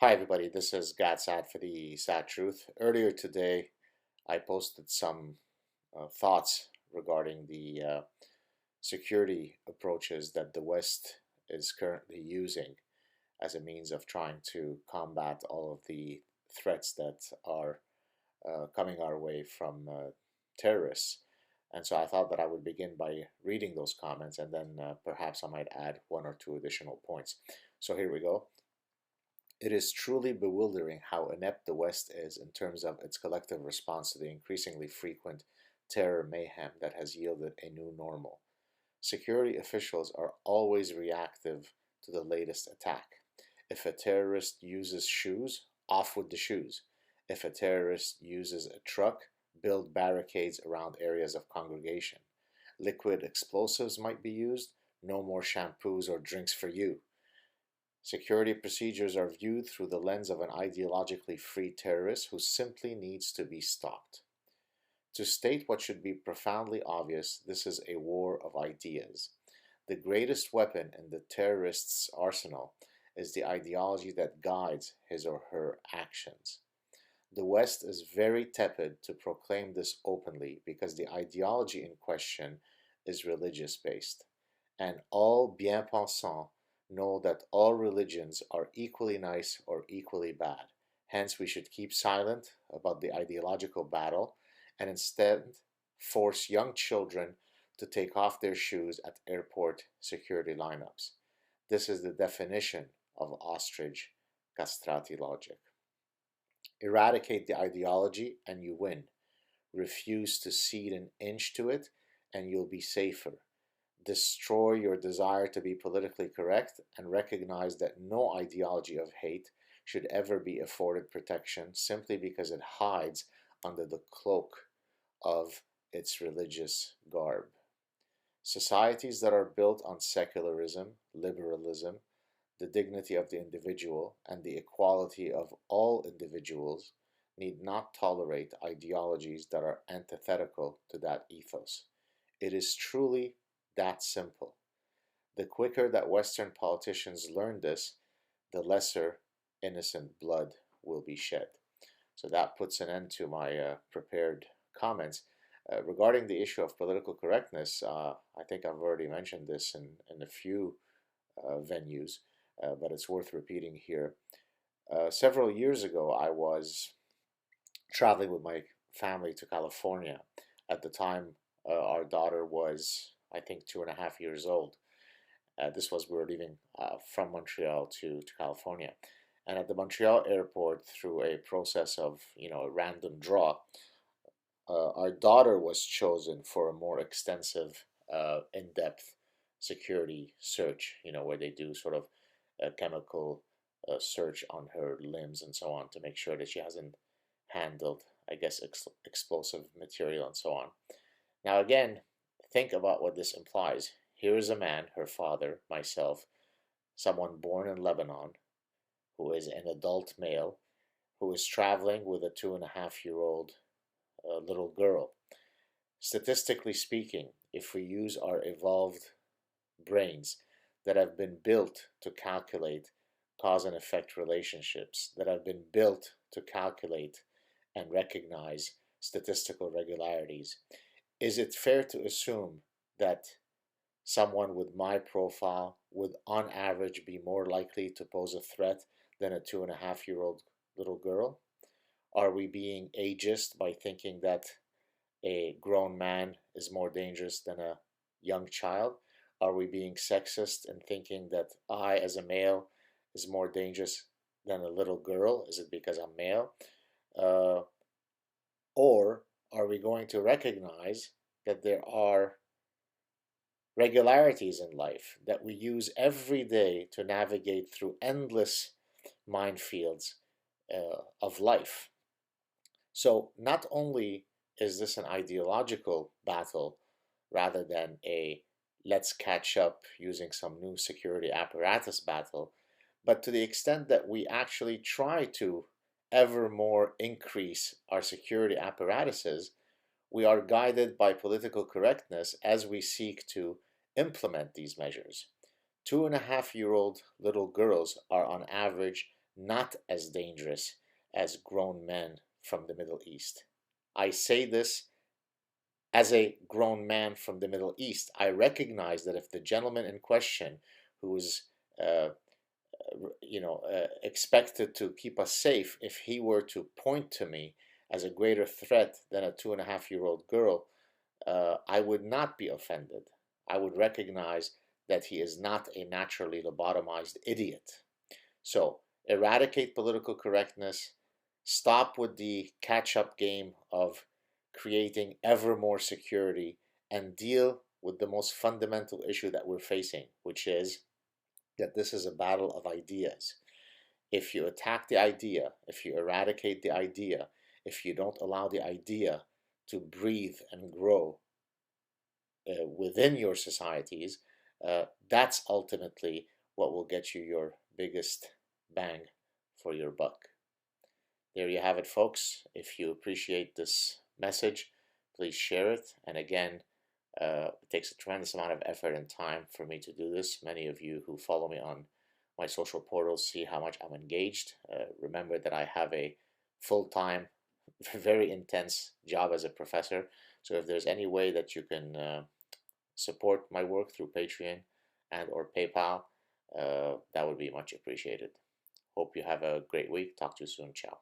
Hi everybody, this is SAAD for the SAAD Truth. Earlier today, I posted some thoughts regarding the security approaches that the West is currently using as a means of trying to combat all of the threats that are coming our way from terrorists. And so I thought that I would begin by reading those comments and then perhaps I might add one or two additional points. So here we go. It is truly bewildering how inept the West is in terms of its collective response to the increasingly frequent terror mayhem that has yielded a new normal. Security officials are always reactive to the latest attack. If a terrorist uses shoes, off with the shoes. If a terrorist uses a truck, build barricades around areas of congregation. Liquid explosives might be used, no more shampoos or drinks for you. Security procedures are viewed through the lens of an ideologically free terrorist who simply needs to be stopped. To state what should be profoundly obvious, this is a war of ideas. The greatest weapon in the terrorist's arsenal is the ideology that guides his or her actions. The West is very tepid to proclaim this openly because the ideology in question is religious based, and all bien-pensants know that all religions are equally nice or equally bad. Hence, we should keep silent about the ideological battle and instead force young children to take off their shoes at airport security lineups. This is the definition of ostrich castrati logic. Eradicate the ideology and you win. Refuse to cede an inch to it and you'll be safer. Destroy your desire to be politically correct and recognize that no ideology of hate should ever be afforded protection simply because it hides under the cloak of its religious garb. Societies that are built on secularism, liberalism, the dignity of the individual, and the equality of all individuals need not tolerate ideologies that are antithetical to that ethos. It is truly that simple. The quicker that Western politicians learn this, the lesser innocent blood will be shed. So that puts an end to my prepared comments. Regarding the issue of political correctness, I think I've already mentioned this in a few venues, but it's worth repeating here. Several years ago, I was traveling with my family to California. At the time, our daughter was, I think, 2.5 years old. We were leaving from Montreal to California. And at the Montreal airport, through a process of, a random draw, our daughter was chosen for a more extensive, in-depth security search, where they do sort of a chemical search on her limbs and so on to make sure that she hasn't handled, I guess, explosive material and so on. Now, again, think about what this implies. Here is a man, her father, myself, someone born in Lebanon, who is an adult male, who is traveling with a 2.5-year-old little girl. Statistically speaking, if we use our evolved brains that have been built to calculate cause and effect relationships, that have been built to calculate and recognize statistical regularities, is it fair to assume that someone with my profile would on average be more likely to pose a threat than a 2.5-year-old little girl? Are we being ageist by thinking that a grown man is more dangerous than a young child? Are we being sexist in thinking that I, as a male, is more dangerous than a little girl? Is it because I'm male? Or are we going to recognize that there are regularities in life that we use every day to navigate through endless minefields of life? So not only is this an ideological battle rather than a let's catch up using some new security apparatus battle, but to the extent that we actually try to ever more increase our security apparatuses, we are guided by political correctness as we seek to implement these measures. 2.5-year-old little girls are on average not as dangerous as grown men from the Middle East. I say this as a grown man from the Middle East. I recognize that if the gentleman in question, who is expected to keep us safe, if he were to point to me as a greater threat than a 2.5-year-old girl, I would not be offended. I would recognize that he is not a naturally lobotomized idiot. So eradicate political correctness, stop with the catch-up game of creating ever more security, and deal with the most fundamental issue that we're facing, which is that this is a battle of ideas. If you attack the idea, if you eradicate the idea, if you don't allow the idea to breathe and grow within your societies, that's ultimately what will get you your biggest bang for your buck. There you have it, folks. If you appreciate this message, please share it. And again, it takes a tremendous amount of effort and time for me to do this. Many of you who follow me on my social portals see how much I'm engaged. Remember that I have a full-time, very intense job as a professor. So if there's any way that you can support my work through Patreon and or PayPal, that would be much appreciated. Hope you have a great week. Talk to you soon. Ciao.